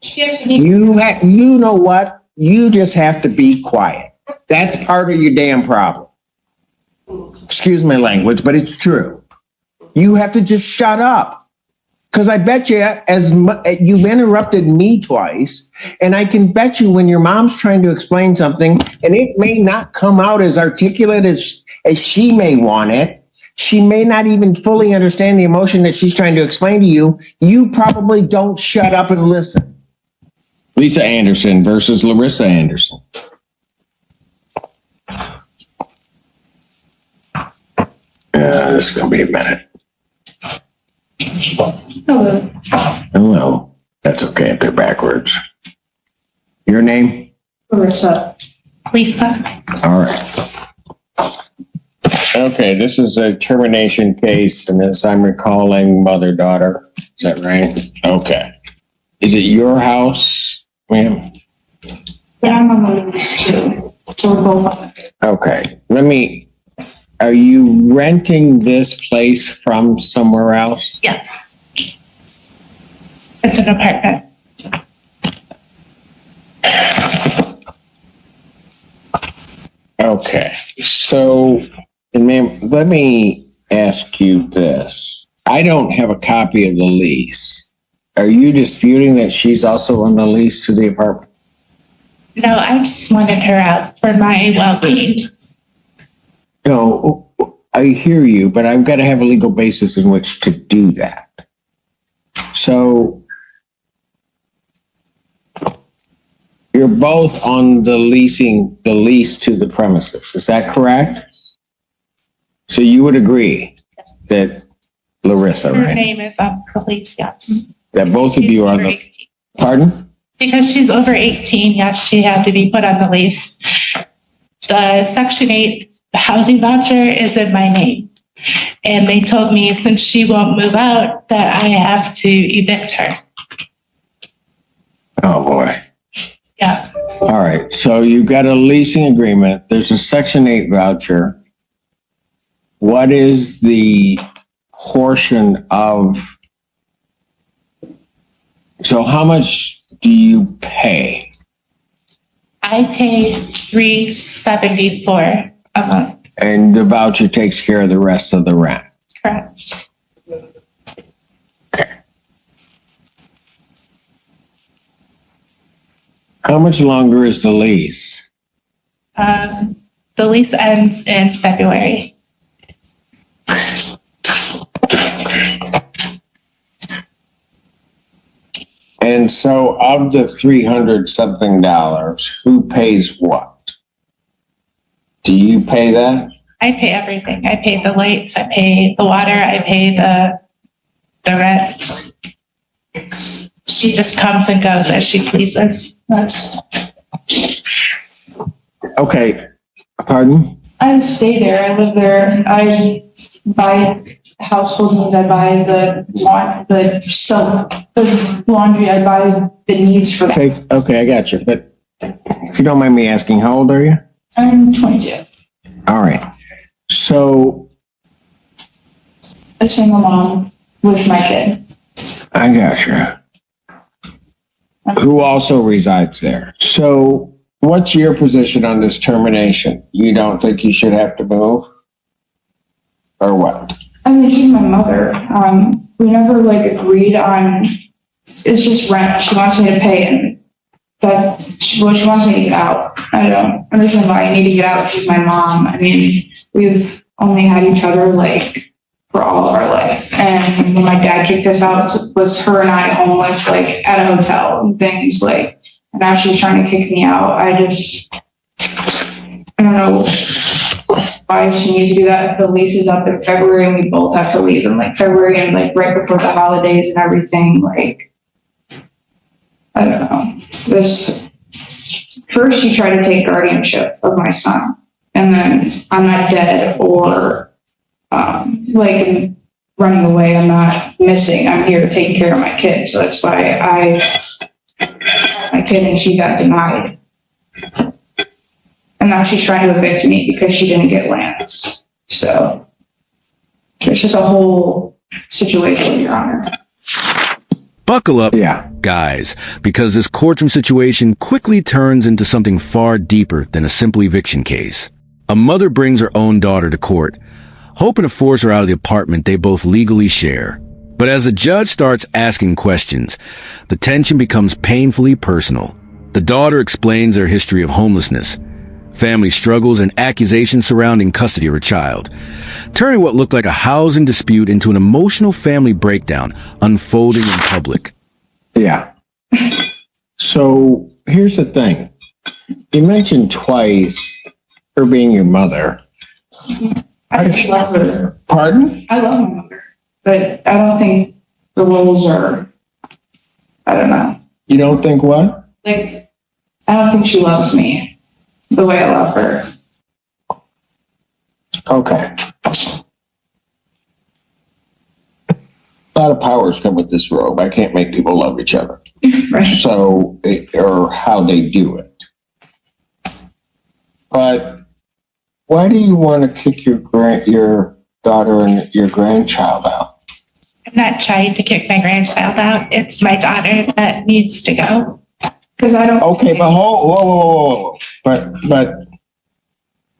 You know what? You just have to be quiet. That's part of your damn problem. Excuse my language, but it's true. You have to just shut up. Because I bet you, you've interrupted me twice, and I can bet you when your mom's trying to explain something, and it may not come out as articulate as she may want it, she may not even fully understand the emotion that she's trying to explain to you, you probably don't shut up and listen. Lisa Anderson versus Larissa Anderson. This is going to be a minute. Hello. Hello. That's okay if they're backwards. Your name? Larissa. Lisa. All right. Okay, this is a termination case, and as I'm recalling, mother-daughter. Is that right? Okay. Is it your house, ma'am? Yeah, I'm on the list too. So we're both. Okay. Are you renting this place from somewhere else? Yes. It's an apartment. Okay. So, ma'am, let me ask you this. I don't have a copy of the lease. Are you disputing that she's also on the lease to the apartment? No, I just wanted her out for my well-being. No, I hear you, but I've got to have a legal basis in which to do that. So you're both on the lease to the premises. Is that correct? So you would agree that Larissa, Her right? name is on the lease, yes. That both of you are on the, 18. pardon? Because she's over 18, yes, she had to be put on the lease. The Section 8 housing voucher is in my name. And they told me since she won't move out that I have to evict her. Oh, boy. Yeah. All right. So you've got a leasing agreement. There's a Section 8 voucher. What is the portion of... So how much do you pay? I pay $374 a month. And the voucher takes care of the rest of the rent. Correct. Okay. How much longer is the lease? The lease ends in February. And so of the $300 something, who pays what? Do you pay that? I pay everything. I pay the lights, I pay the water, I pay the rent. She just comes and goes as she pleases. Okay. Pardon? I stay there. I live there. I buy household needs. I buy the soap, the laundry. I buy the needs for that. Okay, I got you. But if you don't mind me asking, how old are you? I'm 22. All right. So A single mom with my kid. I got you. Who also resides there. So what's your position on this termination? You don't think you should have to move? Or what? I mean, she's my mother. We never agreed on. It's just rent. She wants me to pay, and she wants me to get out. I don't understand why I need to get out. She's my mom. I mean, we've only had each other for all of our life. And when my dad kicked us out, it was her and I homeless, at a hotel and things and now she's trying to kick me out. I don't know why she needs to do that. The lease is up in February and we both have to leave in February and right before the holidays and everything. I don't know. First she tried to take guardianship of my son, and then I'm not dead or running away. I'm not missing. I'm here taking care of my kid. So that's why my kid, and she got denied. And now she's trying to evict me because she didn't get lands. So it's just a whole situation, Your Honor. Buckle up, Yeah. guys, because this courtroom situation quickly turns into something far deeper than a simple eviction case. A mother brings her own daughter to court, hoping to force her out of the apartment they both legally share. But as the judge starts asking questions, the tension becomes painfully personal. The daughter explains their history of homelessness, family struggles, and accusations surrounding custody of her child, turning what looked like a housing dispute into an emotional family breakdown unfolding in public. Yeah. So here's the thing. You mentioned twice her being your mother. I just love her. Pardon? I love my mother, but I don't think the roles are, I don't know. You don't think what? Like, I don't think she loves me the way I love her. Okay. A lot of powers come with this robe. I can't make people love each other. Right. So, or how they do it. But why do you want to kick your daughter and your grandchild out? I'm not trying to kick my grandchild out. It's my daughter that needs to go. Because I don't. Okay, but whoa. But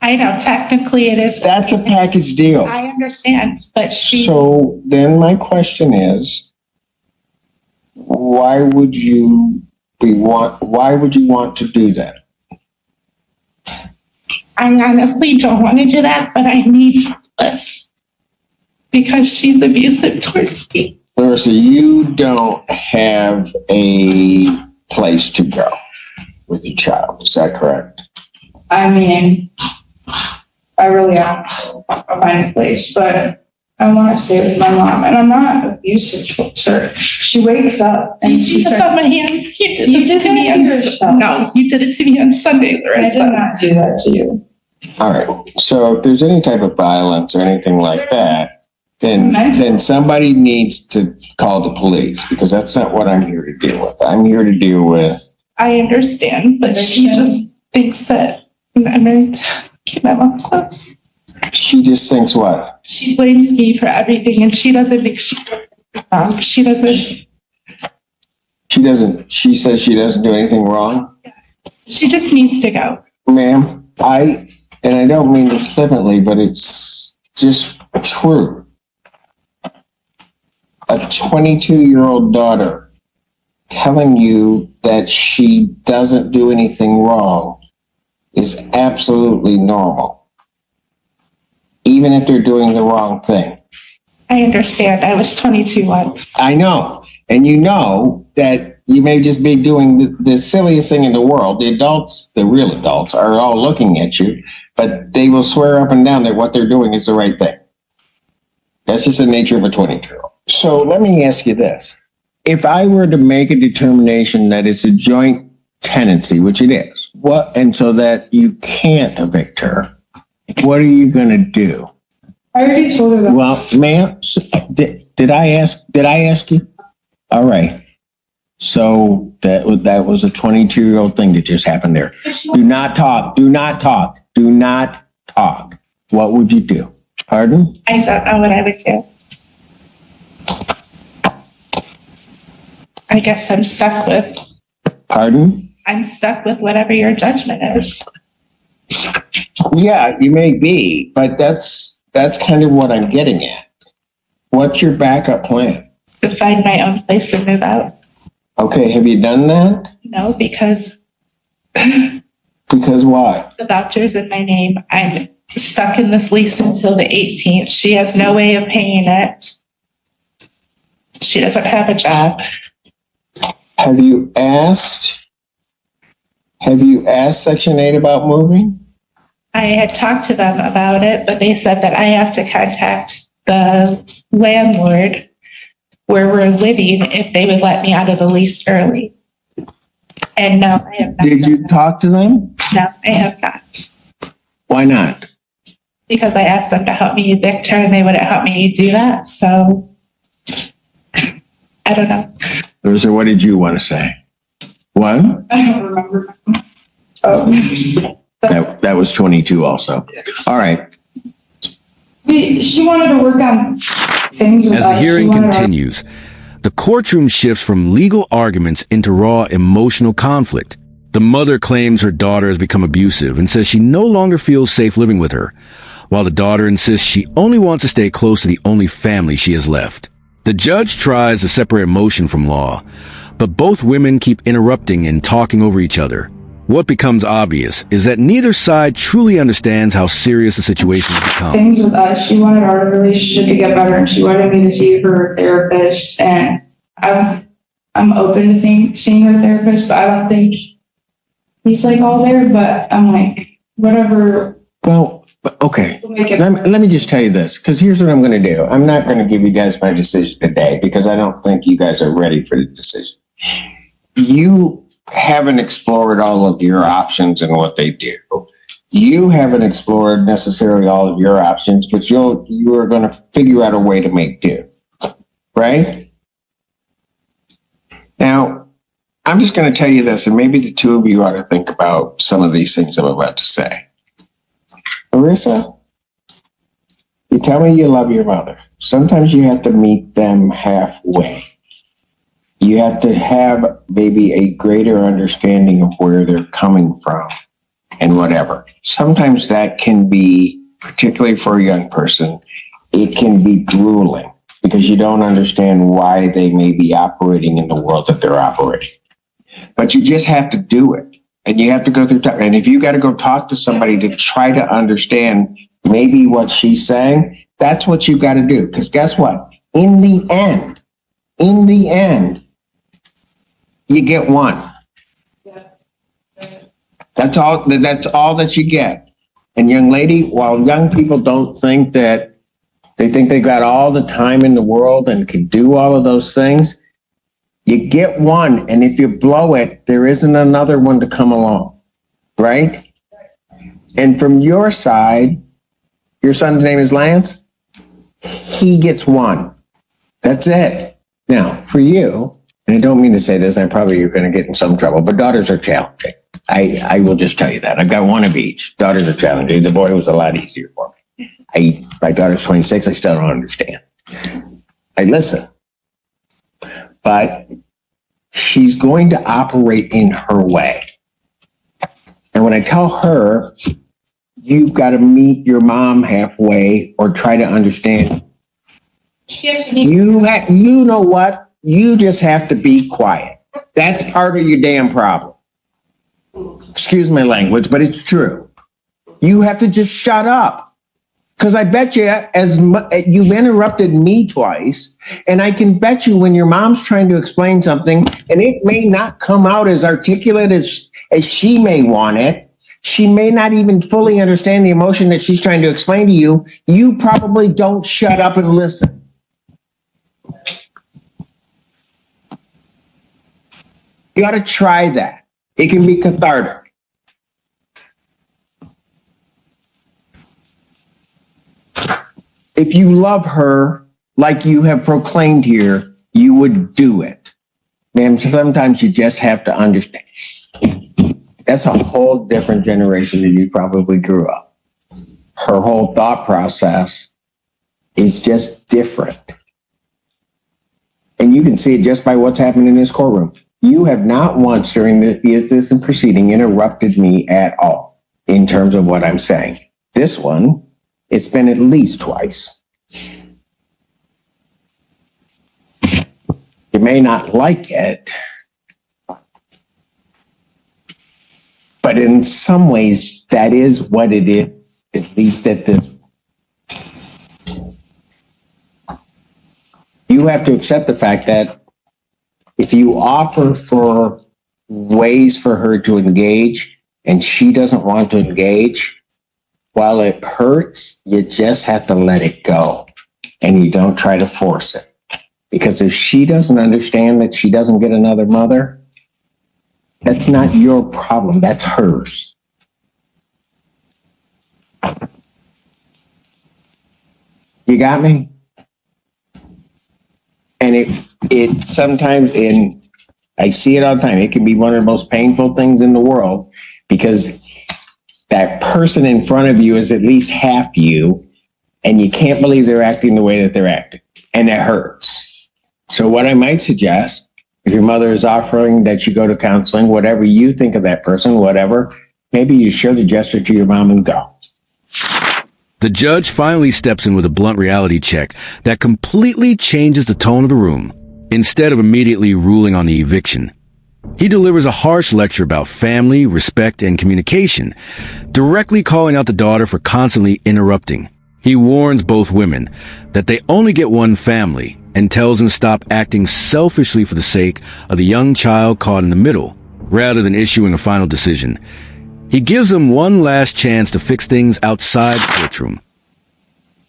I know technically it is. that's a package deal. I understand, but So then my question is, why would you want to do that? I honestly don't want to do that, but I need this because she's abusive towards me. Larissa, you don't have a place to go with your child. Is that correct? I mean, I really have to find a place, but I want to stay with my mom, and I'm not abusive towards her. She wakes up and You she took starts. out my hand. You did You this did to me that to on yourself. No, you did it to me on Sunday, I did Larissa. not do that to you. All right. So if there's any type of violence or anything like that, then somebody needs to call the police, because that's not what I'm here to deal with. I'm here to deal with. I understand, but she just thinks that I'm going to keep my mom close. She just thinks what? She blames me for everything, and she doesn't make she doesn't. She says she doesn't do anything wrong. She just needs to go. Ma'am, I don't mean this flippantly, but it's just true. A 22-year-old daughter telling you that she doesn't do anything wrong is absolutely normal, even if they're doing the wrong thing. I understand. I was 22 once. I know. And you know that you may just be doing the silliest thing in the world. The adults, the real adults, are all looking at you, but they will swear up and down that what they're doing is the right thing. That's just the nature of a 22-year-old. So let me ask you this. If I were to make a determination that it's a joint tenancy, which it is, and so that you can't evict her, what are you going to do? I already told her that. Well, ma'am, did I ask you? All right. So that was a 22-year-old thing that just happened there. Do not talk. What would you do? Pardon? I don't know what I would do. I guess I'm stuck with. Pardon? I'm stuck with whatever your judgment is. Yeah, you may be, but that's kind of what I'm getting at. What's your backup plan? To find my own place and move out. Okay, have you done that? No, because Because why? the voucher's in my name. I'm stuck in this lease until the 18th. She has no way of paying it. She doesn't have a job. Have you asked Section 8 about moving? I had talked to them about it, but they said that I have to contact the landlord where we're living if they would let me out of the lease early. And no, I have not. Did you done that. talk to them? No, I have not. Why not? Because I asked them to help me evict her and they wouldn't help me do that. So I don't know. So what did you want to say? What? I don't remember. That was 22 also. All right. She wanted to work on things with As the us. hearing She wanted to- continues, The courtroom shifts from legal arguments into raw emotional conflict. The mother claims her daughter has become abusive and says she no longer feels safe living with her, while the daughter insists she only wants to stay close to the only family she has left. The judge tries to separate emotion from law, but both women keep interrupting and talking over each other. What becomes obvious is that neither side truly understands how serious the situation has become. Things with us, she wanted our relationship to get better, and she wanted me to see her therapist, and I'm open to seeing her therapist, but I don't think he's like all there, but I'm like, whatever. Well, okay. We'll make it. Let me just tell you this, because here's what I'm going to do. I'm not going to give you guys my decision today because I don't think you guys are ready for the decision. You haven't explored all of your options and what they do. You haven't explored necessarily all of your options, but you are going to figure out a way to make do, right? Now, I'm just going to tell you this, and maybe the two of you ought to think about some of these things I'm about to say. Marissa, you tell me you love your mother. Sometimes you have to meet them halfway. You have to have maybe a greater understanding of where they're coming from and whatever. Sometimes that can be, particularly for a young person, it can be grueling because you don't understand why they may be operating in the world that they're operating. But you just have to do it. And you have to go through time. And if you got to go talk to somebody to try to understand maybe what she's saying, that's what you got to do. Because guess what? In the end, you get one. That's all that you get. And young lady, while young people don't think that they think they got all the time in the world and can do all of those things, you get one. And if you blow it, there isn't another one to come along. Right? And from your side, your son's name is Lance. He gets one. That's it. Now, for you, and I don't mean to say this, I probably you're going to get in some trouble, but daughters are challenging. I will just tell you that. I've got one of each. Daughters are challenging. The boy was a lot easier for me. My daughter's 26. I still don't understand. I listen. But she's going to operate in her way. And when I tell her, you've got to meet your mom halfway or try to understand. You know what? You just have to be quiet. That's part of your damn problem. Excuse my language, but it's true. You have to just shut up. Because I bet you, you've interrupted me twice, and I can bet you when your mom's trying to explain something, and it may not come out as articulate as she may want it, she may not even fully understand the emotion that she's trying to explain to you, you probably don't shut up and listen. You ought to try that. It can be cathartic. If you love her like you have proclaimed here, you would do it. Man, sometimes you just have to understand. That's a whole different generation than you probably grew up. Her whole thought process is just different. And you can see it just by what's happened in this courtroom. You have not once during this proceeding interrupted me at all in terms of what I'm saying. This one, it's been at least twice. You may not like it, but in some ways, that is what it is, at least at this. You have to accept the fact that if you offer for ways for her to engage and she doesn't want to engage, while it hurts, you just have to let it go and you don't try to force it. Because if she doesn't understand that she doesn't get another mother, that's not your problem, that's hers. You got me? And it sometimes, and I see it all the time, it can be one of the most painful things in the world because that person in front of you is at least half you, and you can't believe they're acting the way that they're acting, and it hurts. So what I might suggest, if your mother is offering that you go to counseling, whatever you think of that person, whatever, maybe you show the gesture to your mom and go. The judge finally steps in with a blunt reality check that completely changes the tone of the room. Instead of immediately ruling on the eviction, he delivers a harsh lecture about family, respect, and communication, directly calling out the daughter for constantly interrupting. He warns both women that they only get one family and tells them to stop acting selfishly for the sake of the young child caught in the middle, rather than issuing a final decision. He gives them one last chance to fix things outside the courtroom.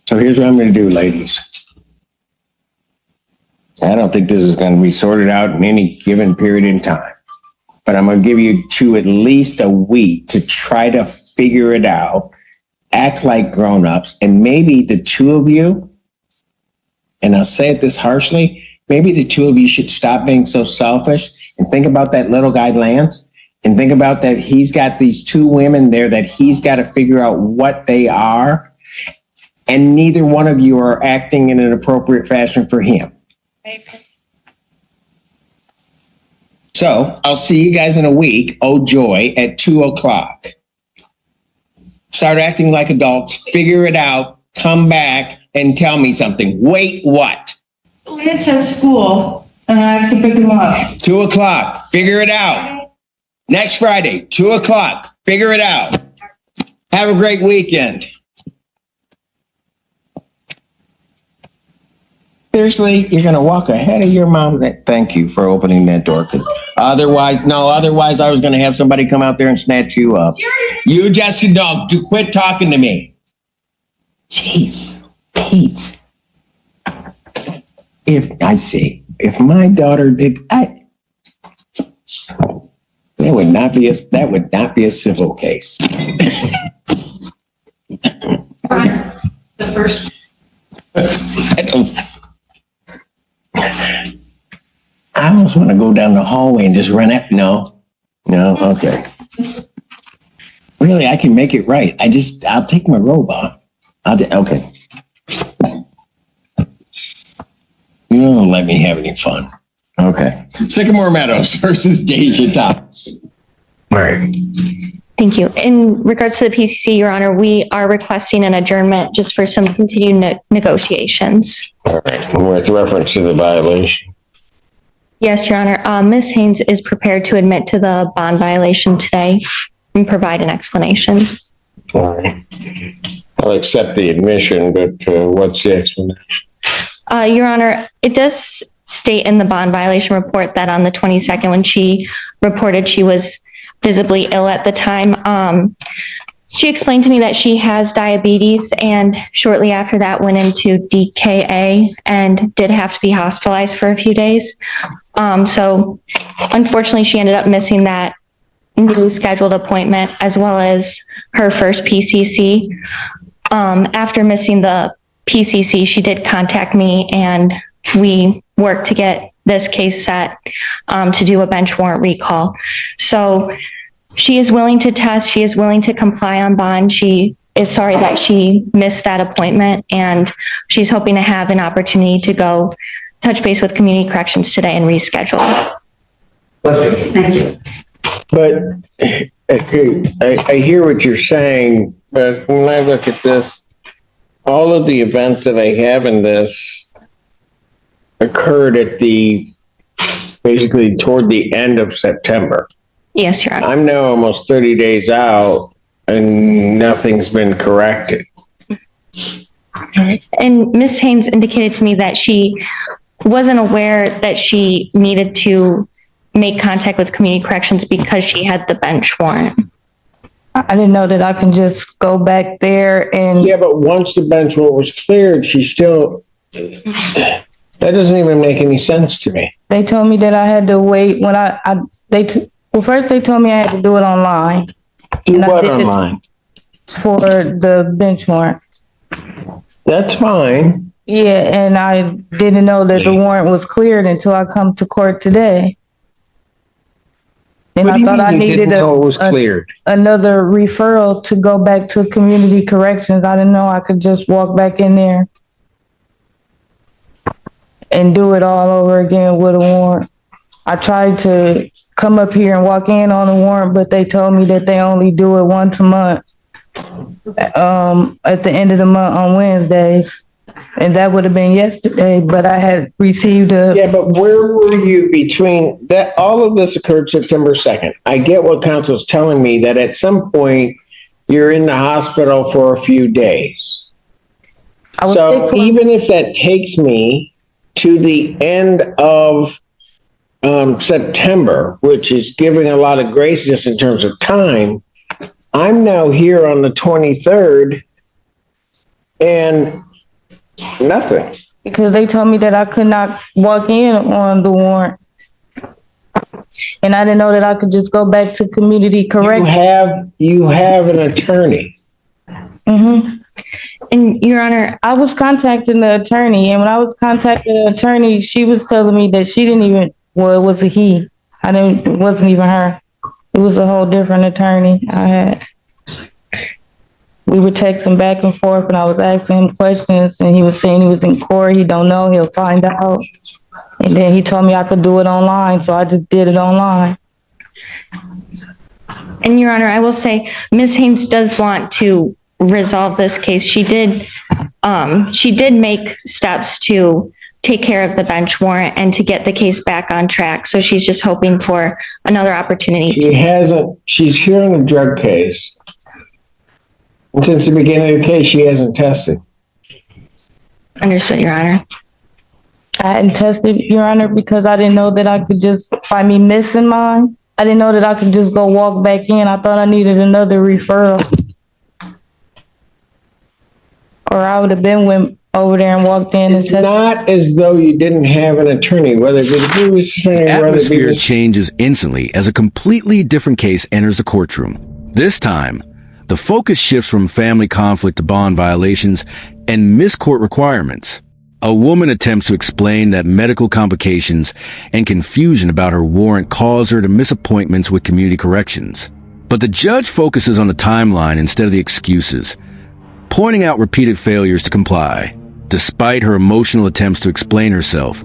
So here's what I'm going to do, ladies. I don't think this is going to be sorted out in any given period in time, but I'm going to give you at least a week to try to figure it out, act like grown-ups, and maybe the two of you, and I'll say it this harshly, maybe the two of you should stop being so selfish and think about that little guy, Lance, and think about that he's got these two women there that he's got to figure out what they are, and neither one of you are acting in an appropriate fashion for him. So I'll see you guys in a week, oh joy, at 2:00. Start acting like adults, figure it out, come back and tell me something. Wait, what? Lance has school and I have to pick him up. 2:00, figure it out. Next Friday, 2:00, figure it out. Have a great weekend. Seriously, you're going to walk ahead of your mom? Thank you for opening that door. Because otherwise I was going to have somebody come out there and snatch you up. You just don't quit talking to me. Jeez, Pete. If my daughter did, that would not be a civil case. The first. I almost want to go down the hallway and just run it. No, okay. Really, I can make it right. I'll take my robe off. Okay. You don't let me have any fun. Okay. Sycamore Meadows versus Deja Thomas. All right. Thank you. In regards to the PCC, Your Honor, we are requesting an adjournment just for some continued negotiations. All right. With reference to the violation. Yes, Your Honor. Ms. Haynes is prepared to admit to the bond violation today and provide an explanation. All right. I'll accept the admission, but what's the explanation? Your Honor, it does state in the bond violation report that on the 22nd, when she reported she was visibly ill at the time, she explained to me that she has diabetes and shortly after that went into DKA and did have to be hospitalized for a few days. So unfortunately, she ended up missing that new scheduled appointment as well as her first PCC. After missing the PCC, she did contact me and we worked to get this case set to do a bench warrant recall. So she is willing to test. She is willing to comply on bond. She is sorry that she missed that appointment, and she's hoping to have an opportunity to go touch base with Community Corrections today and reschedule. Thank you. But I hear what you're saying, but when I look at this, all of the events that I have in this occurred at basically toward the end of September. Yes, Your Honor. I'm now almost 30 days out and nothing's been corrected. And Ms. Haynes indicated to me that she wasn't aware that she needed to make contact with Community Corrections because she had the bench warrant. I didn't know that I can just go back there and... Yeah, but once the bench warrant was cleared, she still... That doesn't even make any sense to me. They told me that I had to wait when first they told me I had to do it online. Do And I what did it online? For the bench warrant. That's fine. Yeah, and I didn't know that the warrant was cleared until I come to court today. And What do I you thought mean I you needed didn't know it was cleared? another referral to go back to Community Corrections. I didn't know I could just walk back in there and do it all over again with a warrant. I tried to come up here and walk in on a warrant, but they told me that they only do it once a month, at the end of the month on Wednesdays. And that would have been yesterday, but I had received Yeah, but where were you between that? All of this occurred September 2nd. I get what counsel's telling me, that at some point you're in the hospital for a few days. I was So sick for- even if that takes me to the end of September, which is giving a lot of grace just in terms of time, I'm now here on the 23rd and nothing. because they told me that I could not walk in on the warrant. And I didn't know that I could just go back to community correction. You have an attorney. Mm-hmm. And Your Honor, I was contacting the attorney, and when I was contacting the attorney, she was telling me that she didn't even, well, it was a he. It wasn't even her. It was a whole different attorney I had. We were texting back and forth, and I was asking him questions, and he was saying he was in court. He don't know. He'll find out. And then he told me I could do it online, so I just did it online. and Your Honor, I will say, Ms. Haynes does want to resolve this case. She did make steps to take care of the bench warrant and to get the case back on track. So she's just hoping for another opportunity. She's here on a drug case. And since the beginning of the case, she hasn't tested. Understood, Your Honor. I hadn't tested, Your Honor, because I didn't know that I could just, by me missing mine, I didn't know that I could just go walk back in. I thought I needed another referral. Or I would have went over there and walked in and It's said, not as though you didn't have an attorney, whether it be the previous attorney, The whether it be atmosphere this. changes instantly as a completely different case enters the courtroom. This time, the focus shifts from family conflict to bond violations and missed court requirements. A woman attempts to explain that medical complications and confusion about her warrant caused her to miss appointments with community corrections. But the judge focuses on the timeline instead of the excuses, pointing out repeated failures to comply. Despite her emotional attempts to explain herself,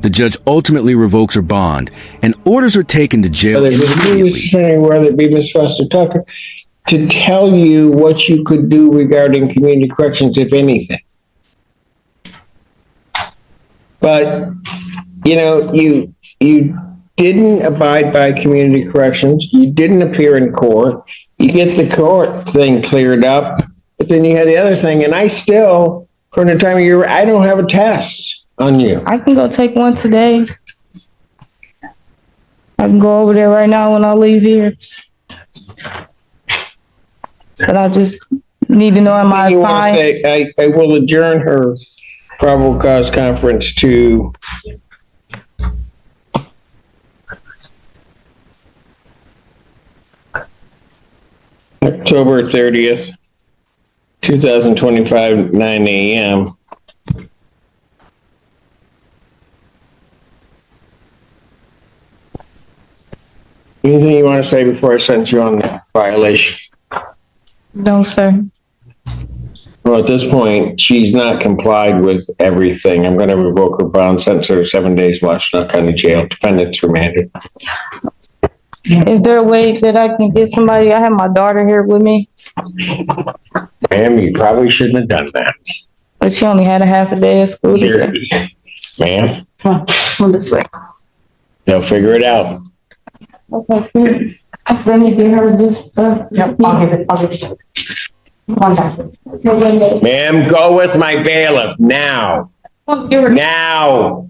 the judge ultimately revokes her bond and orders her taken to jail Whether it be the previous immediately. attorney, whether it be Ms. Foster Tucker, to tell you what you could do regarding community corrections, if anything. But, you didn't abide by community corrections. You didn't appear in court. You get the court thing cleared up, but then you had the other thing. And I still, from the time of year, I don't have a test on you. I can go take one today. I can go over there right now when I leave here. But I just need to know, am I You want to assigned? say, I will adjourn her probable cause conference to October 30th, 2025, 9 a.m. Anything you want to say before I send you on the violation? No, sir. Well, at this point, she's not complied with everything. I'm going to revoke her bond, sentence her to 7 days Washtenaw County Jail, defendant's remanded. Is there a way that I can get somebody? I have my daughter here with me, Ma'am, you probably shouldn't have done that. but she only had a half a day of school today. Ma'am, Come this way. they'll figure it out. Okay, good. Let me get her this. Yep, I'll give it. One back. Ma'am, go with my bailiff now. Now.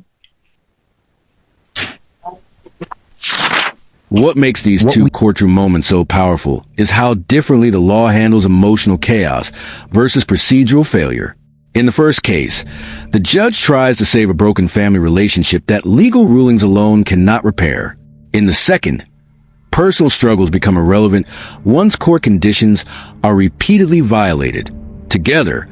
What makes these two courtroom moments so powerful is how differently the law handles emotional chaos versus procedural failure. In the first case, the judge tries to save a broken family relationship that legal rulings alone cannot repair. In the second, personal struggles become irrelevant once court conditions are repeatedly violated. Together,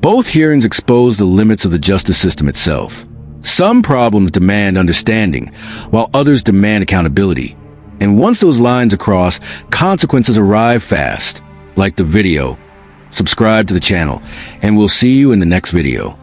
both hearings expose the limits of the justice system itself. Some problems demand understanding, while others demand accountability. And once those lines are crossed, consequences arrive fast. Like the video, subscribe to the channel, and we'll see you in the next video.